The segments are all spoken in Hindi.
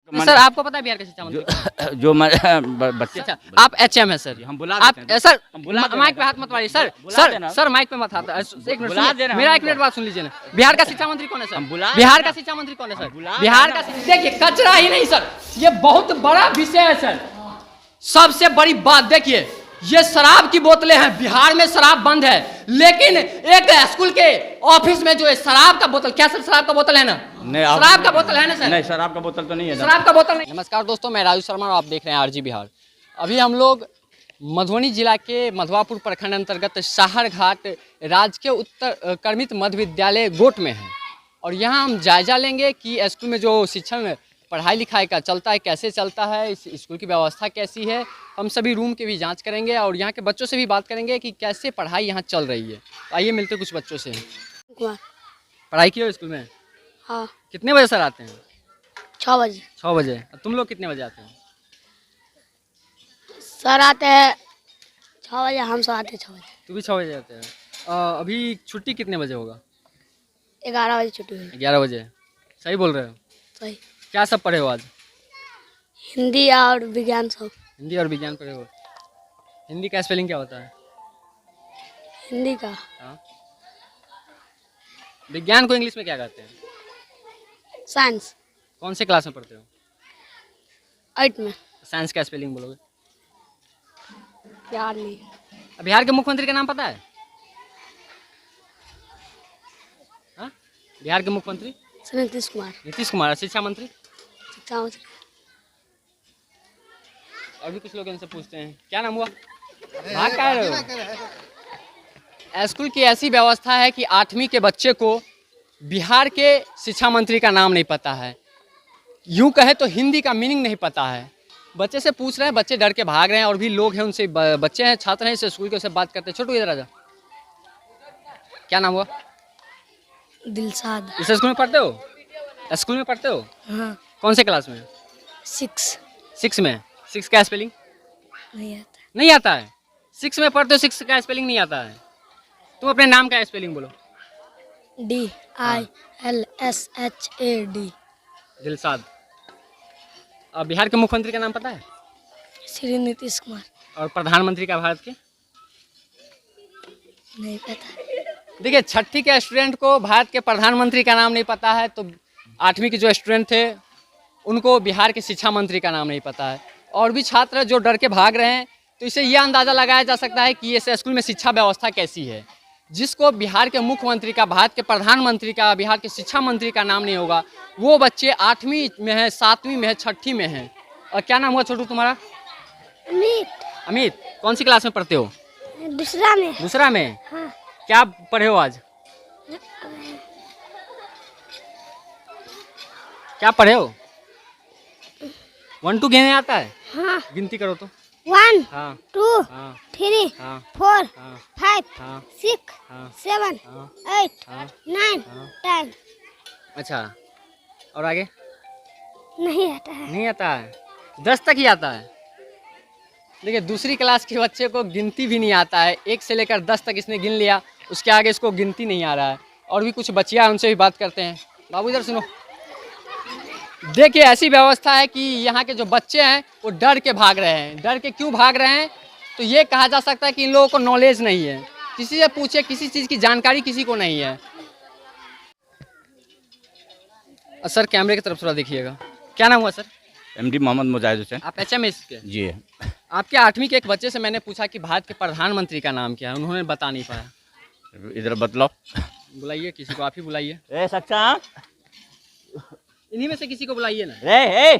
सर आपको पता है बिहार का शिक्षा मंत्री जो बच्चे अच्छा आप एचएम है सर हम बुला आप देते हैं। सर हम बुला देते माइक पे हैं। हाथ मत मारिए सर बुला सर देना। सर माइक पे मत हाथ एक मिनट बुला सुनिए, देना मेरा हम एक मिनट बात सुन लीजिए ना। बिहार का शिक्षा मंत्री कौन है सर? हम बुला बिहार देना। का शिक्षा मंत्री कौन है सर? बुला बिहार का देना। देखिए कचरा ही नहीं सर, ये बहुत बड़ा विषय है सर। सबसे बड़ी बात देखिए, ये शराब की बोतलें हैं, बिहार में शराब बंद है, लेकिन एक स्कूल के ऑफिस में जो है शराब का बोतल, क्या सर शराब का बोतल है ना? नहीं, शराब का बोतल है ना सर? नहीं, शराब का बोतल तो नहीं है सर। शराब का बोतल नहीं। नमस्कार दोस्तों, मैं राजू शर्मा और आप देख रहे हैं आरजी बिहार। अभी हम लोग मधुबनी जिला के मधवापुर प्रखंड अंतर्गत साहरघाट राजकीय उत्तर कर्मित मध्य विद्यालय गोट में हैं और यहाँ हम जायजा लेंगे कि स्कूल में जो शिक्षण पढ़ाई लिखाई का चलता है कैसे चलता है, इस स्कूल की व्यवस्था कैसी है। हम सभी रूम की भी जांच करेंगे और यहाँ के बच्चों से भी बात करेंगे कि कैसे पढ़ाई यहाँ चल रही है। आइए मिलते कुछ बच्चों से। पढ़ाई की हो स्कूल में? हाँ। कितने बजे सर आते हैं? 6 बजे। 6 बजे। तुम लोग कितने बजे आते हैं? सर आते हैं 6 बजे, हम सब आते हैं 6 बजे। तू भी 6 बजे आते हैं। अभी छुट्टी कितने बजे होगा? 11 बजे छुट्टी हुई। 11 बजे। सही बोल रहे हो? सही। क्या सब पढ़े हो आज? हिंदी और विज्ञान सब। हिंदी और विज्ञान पढ़े हो। हिंदी का स्पेलिंग क्या होता है? हिंदी का हाँ? विज्ञान को इंग्लिश में क्या कहते हैं? साइंस। कौन से क्लास में पढ़ते हो? 8 में। साइंस का स्पेलिंग बोलोगे? याद नहीं। बिहार के मुख्यमंत्री का नाम पता है? हाँ? बिहार के मुख्यमंत्री नीतीश कुमार। नीतीश कुमार। शिक्षा मंत्री? शिक्षा मंत्री और भी कुछ लोग इनसे पूछते हैं। क्या नाम हुआ? भाग का रहे हो? स्कूल की ऐसी व्यवस्था है कि 8वीं के बच्चे को बिहार के शिक्षा मंत्री का नाम नहीं पता है। यूं कहे तो हिंदी का मीनिंग नहीं पता है। बच्चे से पूछ रहे हैं, बच्चे डर के भाग रहे हैं और भी लोग हैं उनसे बच्चे हैं, छात्र हैं, इस स्कूल के उससे बात करते हैं। छोटू इधर आजा। क्या नाम हुआ? दिलशाद। इस स्कूल में पढ़ते हो? स्कूल में पढ़ते हो? हाँ। कौन से क्लास में? 6। 6 में। 6 का स्पेलिंग नहीं आता। नहीं आता है? 6 में पढ़ते हो, 6 का स्पेलिंग नहीं आता है? तुम अपने नाम का स्पेलिंग बोलो। DILSHAD। दिलशाद। और बिहार के मुख्यमंत्री का नाम पता है? श्री नीतीश कुमार। और प्रधानमंत्री का भारत के? नहीं पता। देखिए, 6ठी के स्टूडेंट को भारत के प्रधानमंत्री का नाम नहीं पता है, तो 8वीं के जो स्टूडेंट थे उनको बिहार के शिक्षा मंत्री का नाम नहीं पता है। और भी छात्र जो डर के भाग रहे हैं, तो इससे यह अंदाज़ा लगाया जा सकता है कि इस स्कूल में शिक्षा व्यवस्था कैसी है। जिसको बिहार के मुख्यमंत्री का, भारत के प्रधानमंत्री का, बिहार के शिक्षा मंत्री का नाम नहीं होगा, वो बच्चे 8वीं में है, 7वीं में है, 6ठी में है। और क्या नाम हुआ छोटू तुम्हारा? अमित। अमित। कौन सी क्लास में पढ़ते हो? दूसरा में। दूसरा में। हाँ। क्या पढ़े हो आज? क्या पढ़े हो? 1 2 गिनने आता है? हाँ। गिनती करो तो। 1 हाँ 2 हाँ 3 हाँ 4 हाँ 5 हाँ 6 हाँ 7 हाँ 8 हाँ 9 हाँ। 10। अच्छा, और आगे? नहीं आता है। नहीं आता है? 10 तक ही आता है। देखिए, दूसरी क्लास के बच्चे को गिनती भी नहीं आता है। 1 से लेकर 10 तक इसने गिन लिया, उसके आगे इसको गिनती नहीं आ रहा है। और भी कुछ बच्चियाँ हैं, उनसे भी बात करते हैं। बाबू इधर सुनो। देखिए, ऐसी व्यवस्था है कि यहाँ के जो बच्चे हैं वो डर के भाग रहे हैं। डर के क्यों भाग रहे हैं? तो ये कहा जा सकता है कि इन लोगों को नॉलेज नहीं है। किसी से पूछे, किसी चीज़ की जानकारी किसी को नहीं है। सर कैमरे की तरफ थोड़ा देखिएगा। क्या नाम हुआ सर? MD मोहम्मद मुजाहिद हुसैन। आप HM के? जी। आपके 8वीं के एक बच्चे से मैंने पूछा कि भारत के प्रधानमंत्री का नाम क्या है, उन्होंने बता नहीं पाया। इधर बतलाओ। बुलाइए किसी को, आप ही बुलाइए। ए सच्चा, इन्हीं में से किसी को बुलाइए ना। ए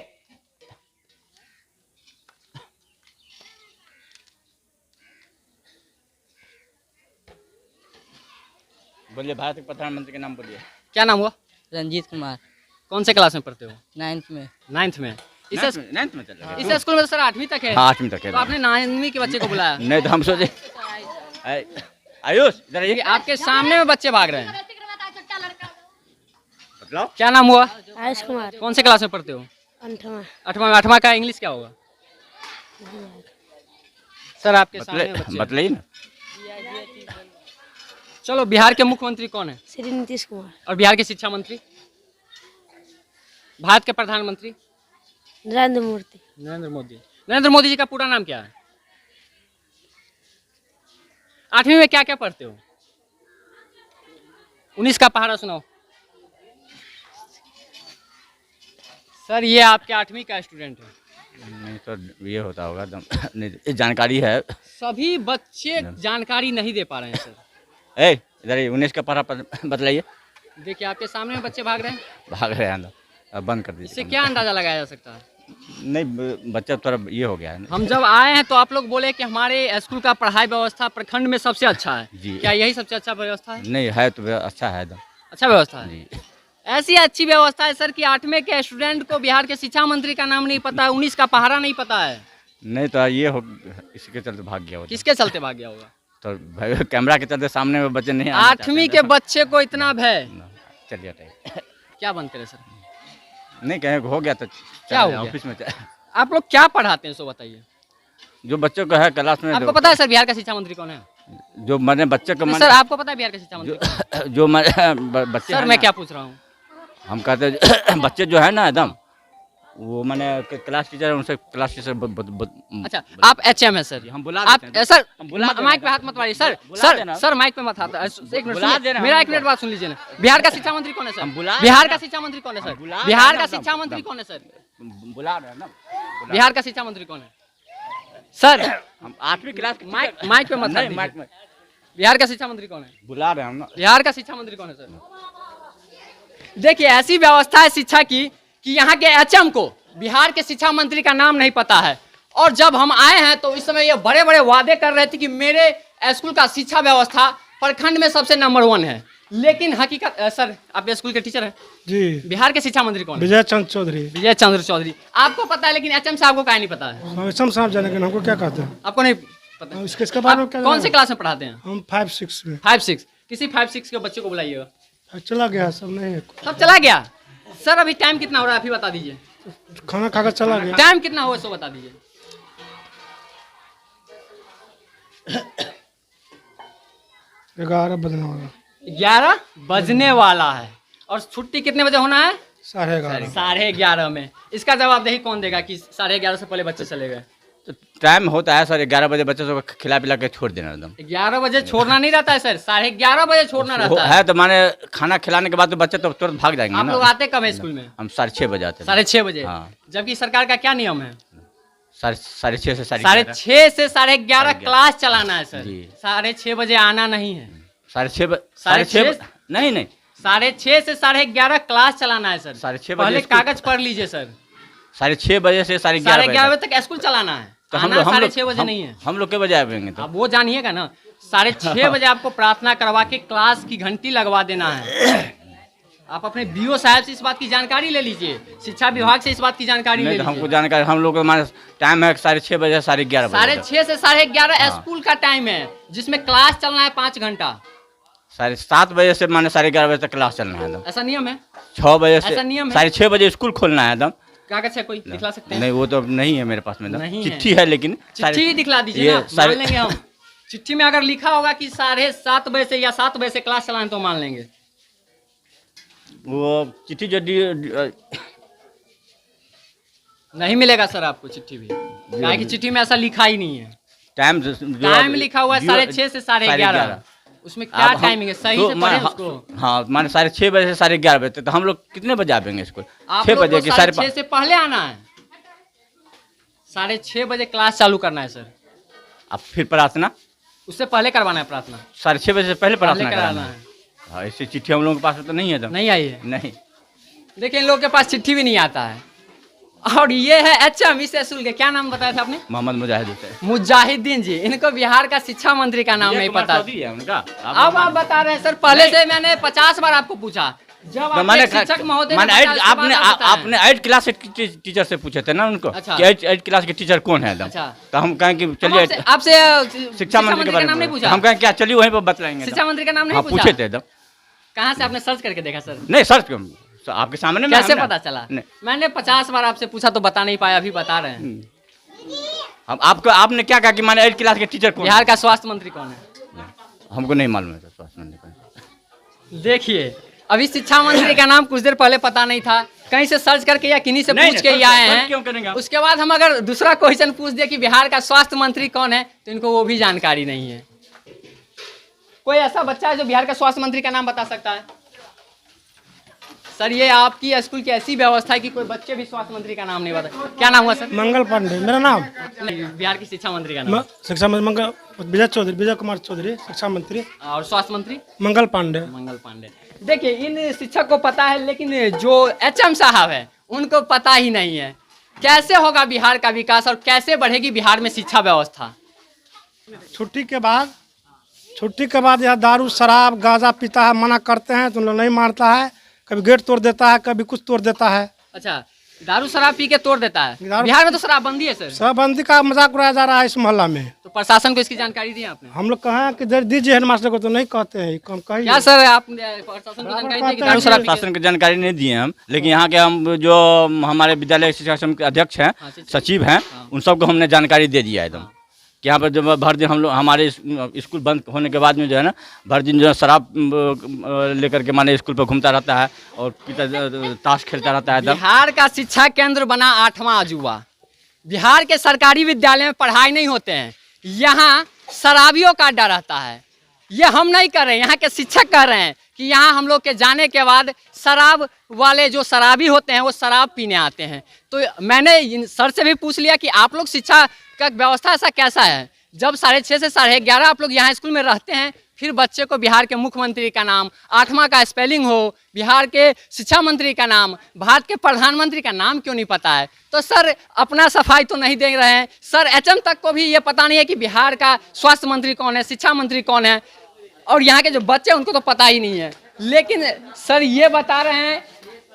बोलिए, भारत के प्रधानमंत्री का नाम बोलिए। क्या नाम हुआ? रंजीत कुमार। कौन से क्लास में पढ़ते हो? 9th में। 9th में। इस 9th में चल रहा है। इस स्कूल में तो सर 8वीं तक है। हाँ, 8वीं तक है। तो आपने 9वीं के बच्चे को बुलाया? नहीं तो हम सोचे आयुष इधर आइए। आपके सामने में बच्चे भाग रहे हैं। बतलाओ। क्या नाम हुआ? आयुष कुमार। कौन से क्लास में पढ़ते हो? 8वां। 8वां में। 8वां का इंग्लिश क्या होगा? सर आपके सामने में बच्चे हैं। बतलाइए ना। चलो, बिहार के मुख्यमंत्री कौन है? श्री नीतीश कुमार। और बिहार के शिक्षा मंत्री? भारत के प्रधानमंत्री? नरेंद्र मूर्ति। नरेंद्र मोदी। नरेंद्र मोदी जी का पूरा नाम क्या है? 8वीं में क्या क्या पढ़ते हो? 19 का पहाड़ा सुनाओ। सर ये आपके 8वीं का स्टूडेंट है। नहीं तो ये होता होगा एकदम नहीं, ये जानकारी है। सभी बच्चे जानकारी नहीं दे पा रहे हैं सर। ए इधर 19 का पढ़ा बतलाइए। देखिए आपके सामने में बच्चे भाग रहे हैं। भाग रहे हैं अंदर, अब बंद कर दीजिए। इससे क्या अंदाजा लगाया जा सकता है? नहीं बच्चा थोड़ा ये हो गया है। हम जब आए हैं तो आप लोग बोले कि हमारे स्कूल का पढ़ाई व्यवस्था प्रखंड में सबसे अच्छा है। जी। क्या यही सबसे अच्छा व्यवस्था है? नहीं है तो अच्छा है एकदम। अच्छा व्यवस्था है। जी। ऐसी अच्छी व्यवस्था है सर कि 8वीं के स्टूडेंट को बिहार के शिक्षा मंत्री का नाम नहीं पता है, 19 का पहाड़ा नहीं पता है। नहीं तो ये हो, इसके चलते भाग गया होगा। किसके चलते भाग गया होगा? तो भाई कैमरा के चलते सामने में बच्चे नहीं 8वीं के बच्चे को इतना भय। चलिए हटाइए। क्या बंद करे सर? नहीं कहीं हो गया तो क्या हो गया? ऑफिस में आप लोग क्या पढ़ाते हैं सो बताइए। जो बच्चों को है क्लास में। आपको पता है सर बिहार का शिक्षा मंत्री कौन है? जो मैंने बच्चे को सर आपको पता है बिहार का शिक्षा मंत्री? जो बच्चे सर मैं क्या पूछ रहा हूँ? हम कहते बच्चे जो है ना एकदम वो मैंने क्लास टीचर उनसे क्लास टीचर अच्छा आप HM है सर। हम बुला आप देते हैं। सर हम बुला देना। माइक पे हाथ मत मारिए सर। बुला देना। सर माइक पे मत हाथ। एक मिनट बुला सुनिए। देना मेरा हम 1 मिनट बात सुन लीजिए ना। बिहार का शिक्षा मंत्री कौन है हम सर? बुला बिहार देना। का शिक्षा मंत्री कौन है सर? हम बुला बिहार देना का शिक्षा मंत्री कौन है सर? बुला रहे हैं ना। बिहार का शिक्षा मंत्री कौन है सर? हम 8वीं क्लास माइक पे मत हाथ माइक दीजिए। में बिहार का शिक्षा मंत्री कौन है? बुला रहे हैं हम ना। बिहार का शिक्षा मंत्री कौन है सर? देखिए ऐसी व्यवस्था है शिक्षा की कि यहाँ के HM को बिहार के शिक्षा मंत्री का नाम नहीं पता है। और जब हम आए हैं तो इस समय ये बड़े बड़े वादे कर रहे थे कि मेरे स्कूल का शिक्षा व्यवस्था प्रखंड में सबसे नंबर 1 है। लेकिन हकीकत सर आप स्कूल के टीचर हैं जी। बिहार के शिक्षा मंत्री कौन है? विजय चंद्र चौधरी। विजय चंद्र चौधरी। आपको पता है लेकिन HM साहब को काहे नहीं पता है? हम साहब जाने के हमको क्या कहते हैं? आपको नहीं पता? हम इसके बारे में आप क्या कौन से जानें? क्लास में पढ़ाते हैं? हम 5-6 में। 5-6। किसी 5-6 के बच्चे को बुलाइएगा। चला गया सब नहीं है। सब चला गया। सर अभी टाइम कितना हो रहा है अभी बता दीजिए। खाना खाकर चला गया। टाइम कितना हुआ सो बता दीजिए। 11 बजने वाला। 11 बजने वाला है। और छुट्टी कितने बजे होना है? 11:30। 11:30 में। इसका जवाब दही कौन देगा कि 11:30 से पहले बच्चे चले गए? तो टाइम होता है सर 11 बजे बच्चे को खिला पिला के छोड़ देना एकदम। 11 बजे छोड़ना नहीं रहता है सर, 11:30 बजे छोड़ना रहता है। तो माने खाना खिलाने के बाद तो बच्चे तो तुरंत भाग जाएंगे आप ना। लोग आते कब है स्कूल में? हम 6:30 बजे आते हैं। 6:30 बजे। हाँ। जबकि सरकार का क्या नियम है? 6:30 से 6:30 से 11:30 क्लास चलाना है सर। जी। 6:30 बजे आना नहीं है। 6:30 नहीं 6:30 से 11:30 क्लास चलाना है सर। 6:30 पहले स्कूल- कागज पढ़ लीजिए सर। 6:30 बजे से 11:30 11:30 बजे तक स्कूल चलाना है। तो आना 6:30 बजे नहीं है। हम लोग के बजे आएंगे तो अब वो जानिएगा ना। 6:30 बजे आपको प्रार्थना करवा के क्लास की घंटी लगवा देना है। आप अपने BO साहब से इस बात की जानकारी ले लीजिए, शिक्षा विभाग से इस बात की जानकारी ले नहीं तो हमको लीजिए। जानकारी हम लोग हमारा टाइम है 6:30 बजे 11:30 बजे 6:30 से 11:30 हाँ। स्कूल का टाइम है जिसमें क्लास चलना है 5 घंटा। 7:30 बजे से माने 11:30 बजे तक क्लास चलना है एकदम। ऐसा नियम है? 6 बजे से ऐसा नियम है? 6:30 बजे स्कूल खोलना है एकदम। कागज है कोई दिखला सकते हैं? नहीं वो तो नहीं है मेरे पास में एकदम। नहीं है। चिट्ठी है लेकिन चिट्ठी ही दिखला दीजिए ये ना, मान लेंगे हम। चिट्ठी में अगर लिखा होगा कि 7:30 बजे से या 7 बजे से क्लास चलाएं तो मान लेंगे। वो चिट्ठी जो नहीं मिलेगा सर आपको चिट्ठी भी, क्या कि चिट्ठी में ऐसा लिखा ही नहीं है। टाइम लिखा हुआ है 6:30 से 11:30। उसमें क्या टाइमिंग है? सही से पढ़ें उसको। हाँ माने 6:30 बजे से 11:30 बजे तक। तो हम लोग कितने बजे आएंगे स्कूल? आप 6 लोग बजे को की 6:30 से पहले आना है। 6:30 बजे क्लास चालू करना है सर। अब फिर प्रार्थना उससे पहले करवाना है प्रार्थना। 6:30 बजे से पहले प्रार्थना कराना कराना है। है। हाँ ऐसी चिट्ठी हम लोगों के पास तो नहीं है एकदम। नहीं आई है? नहीं देखिए इन लोगों के पास चिट्ठी भी नहीं आता है। और ये है HM इस स्कूल के, क्या नाम बताया था आपने? मोहम्मद मुजाहिद हुसैन। मुजाहिदीन जी। इनको बिहार का शिक्षा मंत्री का नाम नहीं पता। है उनका। अब आप बता रहे हैं सर, पहले से मैंने 50 बार आपको पूछा। जब आपके शिक्षक महोदय ने बताया, उसके बाद आप बताएं। आपने 8 क्लास के टीचर से पूछे थे ना उनको अच्छा। कि 8 क्लास के टीचर कौन है एकदम। अच्छा। तो हम कहें कि हम चलिए आपसे शिक्षा मंत्री के बारे नाम नहीं में पूछा? हम कहें क्या चलिए वहीं पर बतलाएंगे। शिक्षा मंत्री का नाम नहीं हाँ पूछा? पूछे थे एकदम। कहाँ से आपने सर्च करके देखा सर? नहीं सर आपके सामने में कैसे हमने- पता चला? नहीं। मैंने 50 बार आपसे पूछा तो बता नहीं पाया, अभी बता रहे हैं। हम आपने क्या कहा कि माने 8 क्लास के टीचर कौन बिहार का स्वास्थ्य मंत्री कौन है? हमको नहीं मालूम है स्वास्थ्य मंत्री कौन। देखिए अभी शिक्षा मंत्री का नाम कुछ देर पहले पता नहीं था, कहीं से सर्च करके या किन्हीं से नहीं, पूछ के ही नहीं, आए सर्च हैं। क्यों करेंगे आप? उसके बाद हम अगर दूसरा क्वेश्चन पूछ दिया कि बिहार का स्वास्थ्य मंत्री कौन है, तो इनको वो भी जानकारी नहीं है। कोई ऐसा बच्चा है जो बिहार का स्वास्थ्य मंत्री का नाम बता सकता है? सर, ये आपकी स्कूल की ऐसी व्यवस्था है कि कोई बच्चे भी स्वास्थ्य मंत्री का नाम नहीं बता। क्या नाम हुआ सर? मंगल पांडे मेरा नाम। नहीं, बिहार की शिक्षा मंत्री का नाम शिक्षा मंत्री मंगल विजय कुमार चौधरी शिक्षा मंत्री। और स्वास्थ्य मंत्री मंगल पांडे। मंगल पांडे। देखिए, इन शिक्षक को पता है, लेकिन जो एचएम साहब है उनको पता ही नहीं है। कैसे होगा बिहार का विकास और कैसे बढ़ेगी बिहार में शिक्षा व्यवस्था? छुट्टी के बाद यह दारू शराब गांजा पीता है, मना करते हैं तो उन लोग नहीं मारता है, कभी गेट तोड़ देता है, कभी कुछ तोड़ देता है। अच्छा, दारू शराब पी के तोड़ देता है। दारू- बिहार में तो शराबबंदी है सर। शराबबंदी का मजाक उड़ाया जा रहा है इस मोहल्ला में। तो प्रशासन को इसकी जानकारी दी आपने? हम लोग कहाँ कि दीजिए हेडमास्टर को, तो नहीं कहते हैं। कम कहिए क्या सर, आप प्रशासन को जानकारी दी कि दारू शराब पी के- शासन की जानकारी नहीं दिए हम, लेकिन यहाँ के हम जो हमारे विद्यालय शिक्षा संघ के अध्यक्ष हैं, हाँ, शिक्षक। सचिव हैं, उन सबको हमने जानकारी दे दिया एकदम कि यहाँ पर जब भर दिन हम लोग हमारे स्कूल बंद होने के बाद में जो है ना, भर दिन जो है शराब लेकर के माने स्कूल पर घूमता रहता है और ताश खेलता रहता है एकदम। बिहार का शिक्षा केंद्र बना 8वां अजूबा। बिहार के सरकारी विद्यालय में पढ़ाई नहीं होते हैं, यहाँ शराबियों का अड्डा रहता है। ये हम नहीं कर रहे हैं, यहाँ के शिक्षक कह रहे हैं कि यहाँ हम लोग के जाने के बाद शराब वाले जो शराबी होते हैं वो शराब पीने आते हैं। तो मैंने सर से भी पूछ लिया कि आप लोग शिक्षा का व्यवस्था ऐसा कैसा है? जब 6:30 से 11:30 आप लोग यहाँ स्कूल में रहते हैं, फिर बच्चे को बिहार के मुख्यमंत्री का नाम, 8वां का स्पेलिंग हो, बिहार के शिक्षा मंत्री का नाम, भारत के प्रधानमंत्री का नाम क्यों नहीं पता है? तो सर, अपना सफाई तो नहीं दे रहे हैं। सर, एचएम तक को भी ये पता नहीं है कि बिहार का स्वास्थ्य मंत्री कौन है, शिक्षा मंत्री कौन है, और यहाँ के जो बच्चे उनको तो पता ही नहीं है। लेकिन सर, ये बता रहे हैं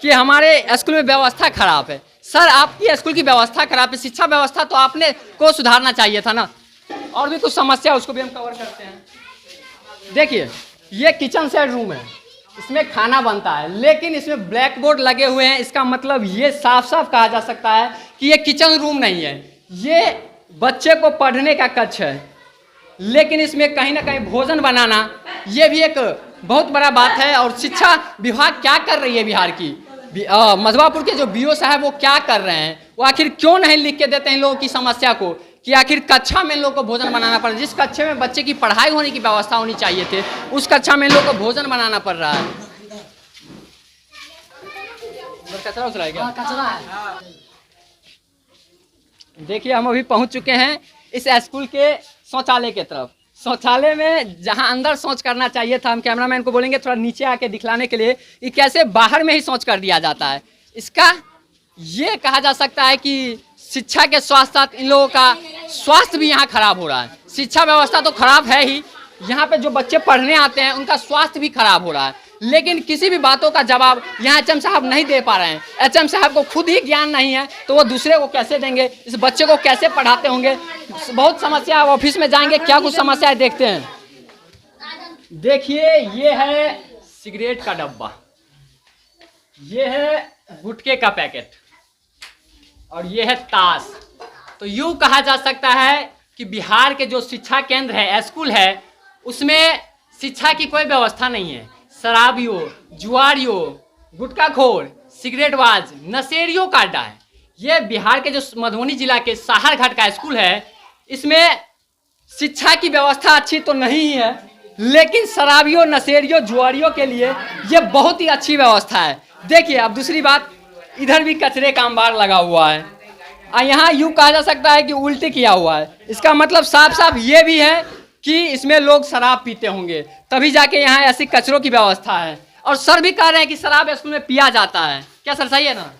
कि हमारे स्कूल में व्यवस्था खराब है। सर, आपकी स्कूल की व्यवस्था खराब है, शिक्षा व्यवस्था तो आपने को सुधारना चाहिए था ना। और भी कुछ समस्या, उसको भी हम कवर करते हैं। देखिए, ये किचन सेट रूम है, इसमें खाना बनता है, लेकिन इसमें ब्लैक बोर्ड लगे हुए हैं। इसका मतलब ये साफ साफ कहा जा सकता है कि ये किचन रूम नहीं है, ये बच्चे को पढ़ने का कक्ष है। लेकिन इसमें कहीं ना कहीं भोजन बनाना, ये भी एक बहुत बड़ा बात है। और शिक्षा विभाग क्या कर रही है बिहार की? मधवापुर के जो बीओ साहब वो क्या कर रहे हैं? वो आखिर क्यों नहीं लिख के देते हैं इन लोगों की समस्या को कि आखिर कक्षा में इन लोगों को भोजन बनाना पड़ रहा है? जिस कक्षा में बच्चे की पढ़ाई होने की व्यवस्था होनी चाहिए थे, उस कक्षा में इन लोगों को भोजन बनाना पड़ रहा है। कचरा उचरा है क्या? कचरा है। देखिए, हम अभी पहुंच चुके हैं इस स्कूल के शौचालय के तरफ। शौचालय में जहां अंदर शौच करना चाहिए था, हम कैमरामैन को बोलेंगे थोड़ा नीचे आके दिखलाने के लिए कि कैसे बाहर में ही शौच कर दिया जाता है। इसका ये कहा जा सकता है कि शिक्षा के साथ साथ इन लोगों का स्वास्थ्य भी यहाँ खराब हो रहा है। शिक्षा व्यवस्था तो खराब है ही, यहाँ पे जो बच्चे पढ़ने आते हैं उनका स्वास्थ्य भी खराब हो रहा है। लेकिन किसी भी बातों का जवाब यहाँ एचएम साहब नहीं दे पा रहे हैं। एचएम साहब को खुद ही ज्ञान नहीं है तो वो दूसरे को कैसे देंगे? इस बच्चे को कैसे पढ़ाते होंगे? बहुत समस्या है। ऑफिस में जाएंगे, क्या कुछ समस्याएं देखते हैं। देखिए, ये है सिगरेट का डब्बा, ये है गुटखे का पैकेट, और ये है ताश। तो यूँ कहा जा सकता है कि बिहार के जो शिक्षा केंद्र है, स्कूल है, उसमें शिक्षा की कोई व्यवस्था नहीं है। शराबियों, जुआरियों, गुटखाखोर, सिगरेटबाज, नशेड़ियों का अड्डा है। ये बिहार के जो मधुबनी जिला के साहरघाट का स्कूल है, इसमें शिक्षा की व्यवस्था अच्छी तो नहीं है, लेकिन शराबियों, नशेड़ियों, जुआरियों के लिए ये बहुत ही अच्छी व्यवस्था है। देखिए, अब दूसरी बात, इधर भी कचरे का अंबार लगा हुआ है, और यहाँ यूँ कहा जा सकता है कि उल्टी किया हुआ है। इसका मतलब साफ साफ ये भी है कि इसमें लोग शराब पीते होंगे, तभी जाके यहाँ ऐसी कचरों की व्यवस्था है। और सर भी कह रहे हैं कि शराब स्कूल में पिया जाता है। क्या सर सही है ना?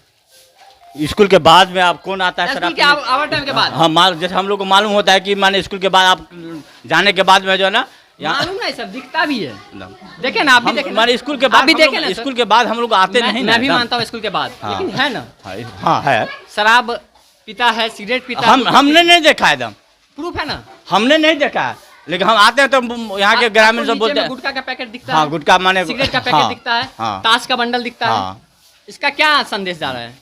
स्कूल के बाद में आप कौन आता है स्कूल शराब के आवर टाइम के बाद? हाँ, जैसे हम लोग को मालूम होता है कि माने स्कूल के बाद आप जाने के बाद में जो है ना, मालूम नहीं सर, दिखता भी है। देखे ना, आप भी देखे ना? हमारे स्कूल के बाद भी देखे ना? स्कूल के बाद हम लोग आते नहीं ना। मैं भी मानता हूँ स्कूल के बाद, हाँ। लेकिन है ना, हाँ है। शराब पीता है, सिगरेट पीता है। हमने नहीं देखा एकदम, प्रूफ है ना? हमने नहीं देखा है, लेकिन हम आते हैं तो यहाँ के ग्रामीण सब बोलते हैं। गुटखा का पैकेट दिखता है, हाँ, गुटखा माने सिगरेट का पैकेट दिखता है, ताश का बंडल दिखता है। इसका क्या संदेश जा रहा है?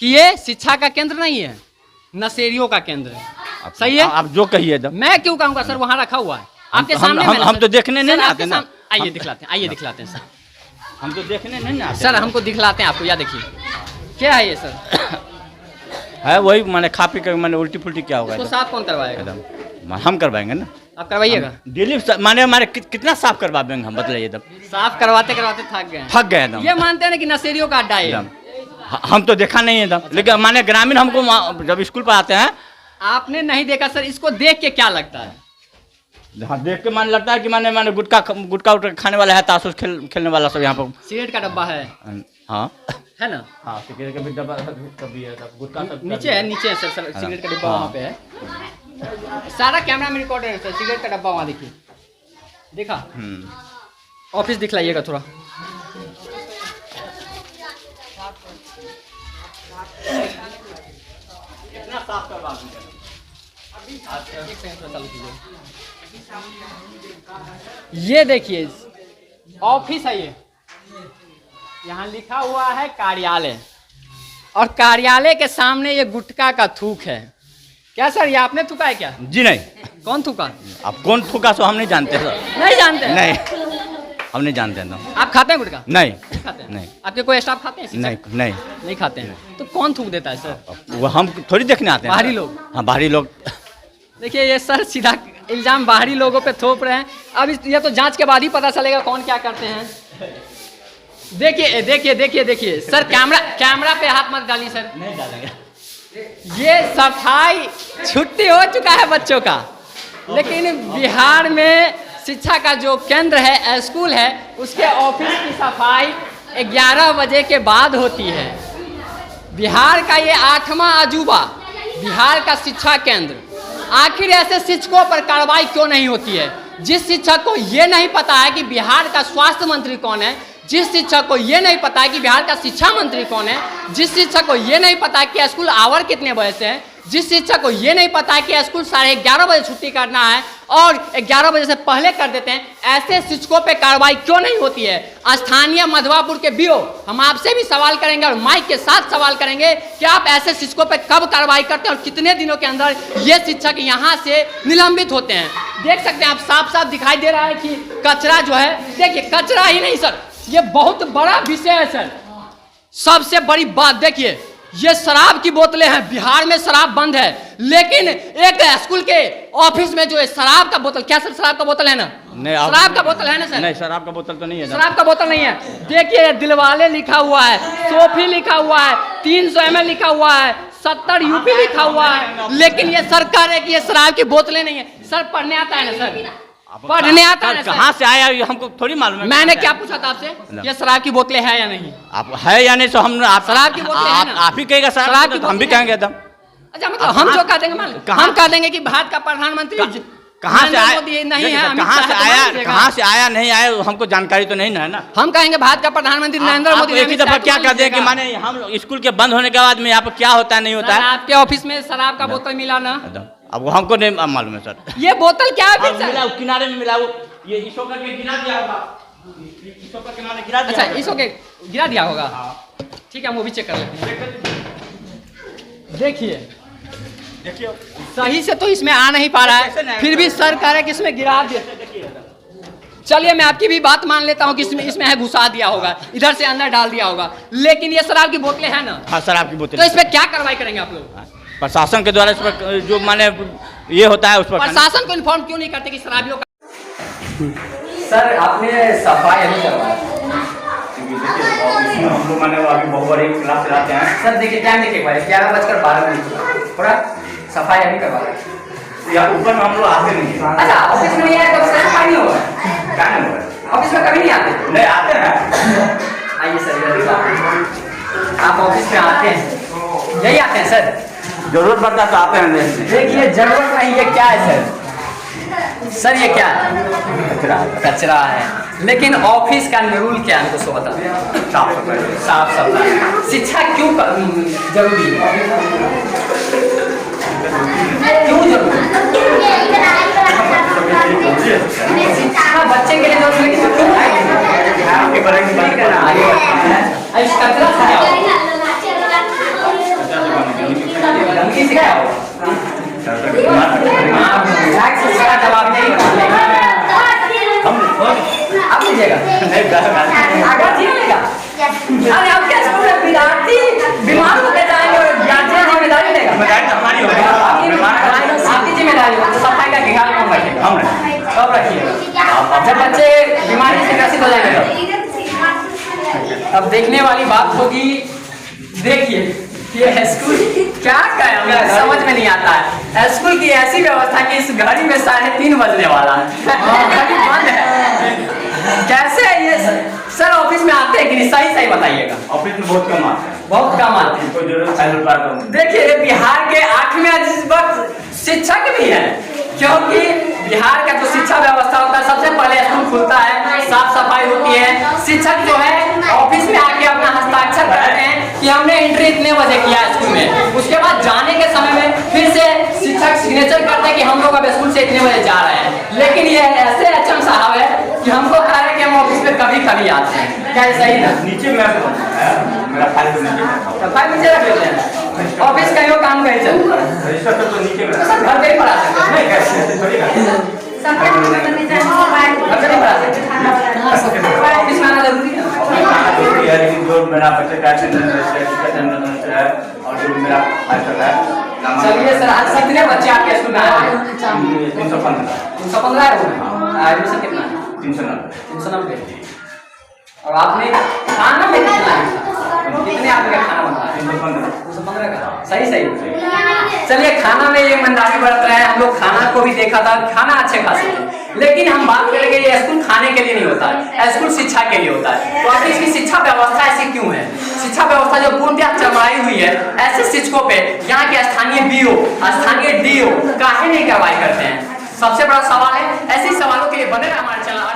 कि ये शिक्षा का केंद्र नहीं है, नशेड़ियों का केंद्र है। सही है? आप जो कहिए एकदम। मैं क्यों कहूँगा सर? वहाँ रखा हुआ है आपके सामने। हम तो देखने नहीं आते ना। आइए दिखलाते हैं, आइए दिखलाते हैं सर। हम तो देखने नहीं आते सर, हमको दिखलाते हैं आपको, या देखिए क्या है ये सर? है वही मैंने खा पी कर मैंने उल्टी पुल्टी क्या होगा इसको एकदम साफ कौन करवाएगा? एकदम हम करवाएंगे ना आप करवाइएगा? डेली माने हमारे कितना साफ करवा देंगे हम बताइए एकदम साफ करवाते करवाते थक गए हैं। थक गए एकदम ये मानते हैं ना कि नशेड़ियों का अड्डा है ये? एकदम हम तो देखा नहीं है एकदम लेकिन माने ग्रामीण हमको जब स्कूल पर आते हैं आपने नहीं देखा सर, इसको देख के क्या लगता है? हाँ देख के माने लगता है कि माने गुटखा गुटखा खाने वाला है, ताश खेलने वाला सब यहाँ पर। सिगरेट का डब्बा है? हाँ है ना? हाँ सिगरेट का भी डब्बा कभी है गुटखा सब नीचे है, नीचे है सर, सिगरेट का डिब्बा वहाँ पे है। सारा कैमरा में रिकॉर्ड है सर, सिगरेट का डब्बा वहाँ देखिए, देखा? ऑफिस दिखलाइएगा थोड़ा। कितना साफ करवा ये देखिए ऑफिस है ये, यहाँ लिखा हुआ है कार्यालय, और कार्यालय के सामने ये गुटखा का थूक है। क्या सर ये आपने थूका है क्या? जी नहीं। कौन थूका? अब कौन थूका सो हम नहीं जानते सर। नहीं जानते? नहीं हम नहीं जानते ना। आप खाते हैं गुटखा? नहीं खाते हैं? नहीं। आपके कोई स्टाफ खाते हैं? नहीं नहीं नहीं खाते हैं। तो कौन थूक देता है सर? वो हम थोड़ी देखने आते हैं। बाहरी लोग? हाँ बाहरी लोग। देखिए ये सर सीधा इल्जाम बाहरी लोगों पे थोप रहे हैं। अब ये तो जांच के बाद ही पता चलेगा कौन क्या करते हैं। देखिए देखिए देखिए देखिए सर, कैमरा पे हाथ मत डालिए सर। नहीं डालेंगे। ये सफाई छुट्टी हो चुका है बच्चों का, लेकिन बिहार में शिक्षा का जो केंद्र है, स्कूल है, उसके ऑफिस की सफाई 11 बजे के बाद होती है। बिहार का ये 8वां अजूबा, बिहार का शिक्षा केंद्र, आखिर ऐसे शिक्षकों पर कार्रवाई क्यों नहीं होती है? जिस शिक्षक को ये नहीं पता है कि बिहार का स्वास्थ्य मंत्री कौन है, जिस शिक्षक को ये नहीं पता है कि बिहार का शिक्षा मंत्री कौन है, जिस शिक्षक को ये नहीं पता है कि स्कूल आवर कितने बजे से है, जिस शिक्षक को ये नहीं पता है कि स्कूल 11:30 बजे छुट्टी करना है और 11 बजे से पहले कर देते हैं, ऐसे शिक्षकों पे कार्रवाई क्यों नहीं होती है? स्थानीय मधवापुर के बीओ, हम आपसे भी सवाल करेंगे और माइक के साथ सवाल करेंगे कि आप ऐसे शिक्षकों पे कब कार्रवाई करते हैं और कितने दिनों के अंदर ये शिक्षक यहाँ से निलंबित होते हैं? देख सकते हैं आप, साफ साफ दिखाई दे रहा है कि कचरा जो है, देखिए कचरा ही नहीं सर, ये बहुत बड़ा विषय है सर। सबसे बड़ी बात देखिए, ये शराब की बोतलें हैं, बिहार में शराब बंद है, लेकिन एक स्कूल के ऑफिस में जो है शराब का बोतल, क्या सर शराब का बोतल है ना? नहीं शराब का बोतल है ना सर? नहीं शराब का बोतल तो नहीं है। शराब का बोतल नहीं है। देखिए दिलवाले लिखा हुआ है, सोफी लिखा हुआ है, 300 ml लिखा हुआ है, 70 यूपी लिखा हुआ है, लेकिन ये सरकार है कि ये शराब की बोतलें नहीं है। सर पढ़ने आता है ना सर? पढ़ने आता है ना सर? कहाँ से आया ये हमको थोड़ी मालूम है। मैंने क्या पूछा था आपसे, ये शराब की बोतलें है या नहीं? आप है या नहीं, तो हम आप शराब की बोतलें है ना? आप ही कहेगा शराब की, हम भी कहेंगे एकदम। अच्छा मतलब हम जो कह देंगे, मान हम कह देंगे कि भारत का प्रधानमंत्री कहाँ से आया नहीं है, कहाँ से आया नहीं आया हमको जानकारी तो नहीं ना है ना। हम कहेंगे भारत का प्रधानमंत्री नरेंद्र मोदी। एक ही दफा क्या कर दें कि माने हम स्कूल के बंद होने के बाद में यहाँ पर क्या होता है नहीं होता है। आपके ऑफिस में शराब का बोतल मिला ना? अब वो हमको नहीं मालूम है सर। ये बोतल क्या है फिर मिला किनारे में मिला, वो ये इसो करके गिरा दिया होगा, इसो करके मैंने गिरा दिया। अच्छा इसो के गिरा दिया होगा, ठीक है हम वो भी चेक कर लेते हैं। देखिए सही से तो इसमें आ नहीं पा रहा है, फिर भी सर कह रहे हैं कि इसमें गिरा दिया। चलिए मैं आपकी भी बात मान लेता हूँ कि इसमें है घुसा दिया होगा, इधर से अंदर डाल दिया होगा, लेकिन ये शराब की बोतलें हैं ना? हाँ शराब की बोतल। तो इस पर क्या कार्रवाई करेंगे आप लोग? प्रशासन के द्वारा इस पर जो माने ये होता है उस पर प्रशासन को इन्फॉर्म क्यों नहीं करते कि शराबियों का? सर आपने सफाई अभी करवाया, हम लोग माने अभी बहुत बड़ी क्लास चलाते हैं सर। देखिए टाइम देखिए भाई, 11:12 थोड़ा सफाई अभी करवा रहे हैं। या ऊपर में हम लोग आते नहीं हैं। अच्छा ऑफिस में नहीं आए तो सफाई नहीं होगा? क्या नहीं होगा, ऑफिस में कभी नहीं आते? नहीं आते हैं। आइए सर, आप ऑफिस में आते हैं, यही आते हैं सर? जरूरत पड़ता तो आते हैं। देखिए जरूरत नहीं, ये क्या है सर? सर ये क्या है? कचरा है, लेकिन ऑफिस का रूल क्या है हमको बता? साफ सफाई। शिक्षा क्यों जरूरी है? क्यों जरूरी? शिक्षा बच्चे के लिए जरूरी है, क्यों कचरा गंदगी से क्या होगा? जवाब नहीं आप लीजिएगा, अरे आप क्या विद्यार्थी बीमार होते जाएंगे गार्जियन जिम्मेदारी लेगा। हमारी होगी, आपकी जिम्मेदारी हो तो सफाई का ख्याल कौन रखेगा? हम रखेंगे। कब रखिएगा? जब बच्चे बीमारी से ग्रसित हो जाएंगे तब। अब देखने वाली बात होगी, देखिए ये स्कूल क्या कहें, समझ में नहीं आता है। स्कूल की ऐसी व्यवस्था कि इस घड़ी में 3:30 बजने वाला है, घड़ी बंद है। कैसे है ये सर? ऑफिस में आते हैं कि नहीं? सही बताइएगा। ऑफिस में बहुत कम आते हैं, बहुत कम आते हैं। कोई जरूरत है। देखिए बिहार के 8वें इस वक्त शिक्षक भी हैं, क्योंकि बिहार का जो शिक्षा व्यवस्था होता है सबसे पहले स्कूल खुलता है, साफ सफाई होती है, शिक्षक जो है ऑफिस में आके अपना हस्ताक्षर करते हैं कि हमने एंट्री इतने बजे किया स्कूल में। उसके बाद जाने के समय में फिर से शिक्षक सिग्नेचर करते हैं कि हम लोग अब स्कूल से इतने बजे जा रहे हैं। लेकिन ये ऐसे एचएम साहब है कि हमको कह रहे हैं कि हम ऑफिस में कभी आते हैं। क्या ये सही ना? नीचे मेरा फाइल तो नीचे, फाइल नीचे रख लेते हैं। ऑफिस कहीं और काम कहीं चल रजिस्टर तो नीचे में, घर पे ही पढ़ा सकते हैं। नहीं कैसे थोड़ी घर पे नहीं पढ़ा सकते, ऑफिस में आना जरूरी है। जरूरी है, लेकिन जो मेरा बच्चे का है और जो मेरा फाइल है। चलिए सर, आज कितने बच्चे आपके स्कूल में आए हैं? 315 है। एडमिशन कितना है? 390। और आपने खाना में कितना है? कितने आदमी का खाना बना है? 315 का। सही। चलिए खाना में ये ईमानदारी बरत रहे हैं। हम लोग खाना को भी देखा था, खाना अच्छे खासे, लेकिन हम बात करेंगे ये स्कूल खाने के लिए नहीं होता है, स्कूल शिक्षा के लिए होता है। तो आखिर इसकी शिक्षा व्यवस्था ऐसी क्यों है? शिक्षा व्यवस्था जो पूर्णतः चरमराई हुई है, ऐसे शिक्षकों पे यहाँ के स्थानीय बीओ, स्थानीय डीओ काहे नहीं कार्रवाई करते हैं? सबसे बड़ा सवाल है। ऐसे सवालों के लिए बने रहे हमारे चैनल।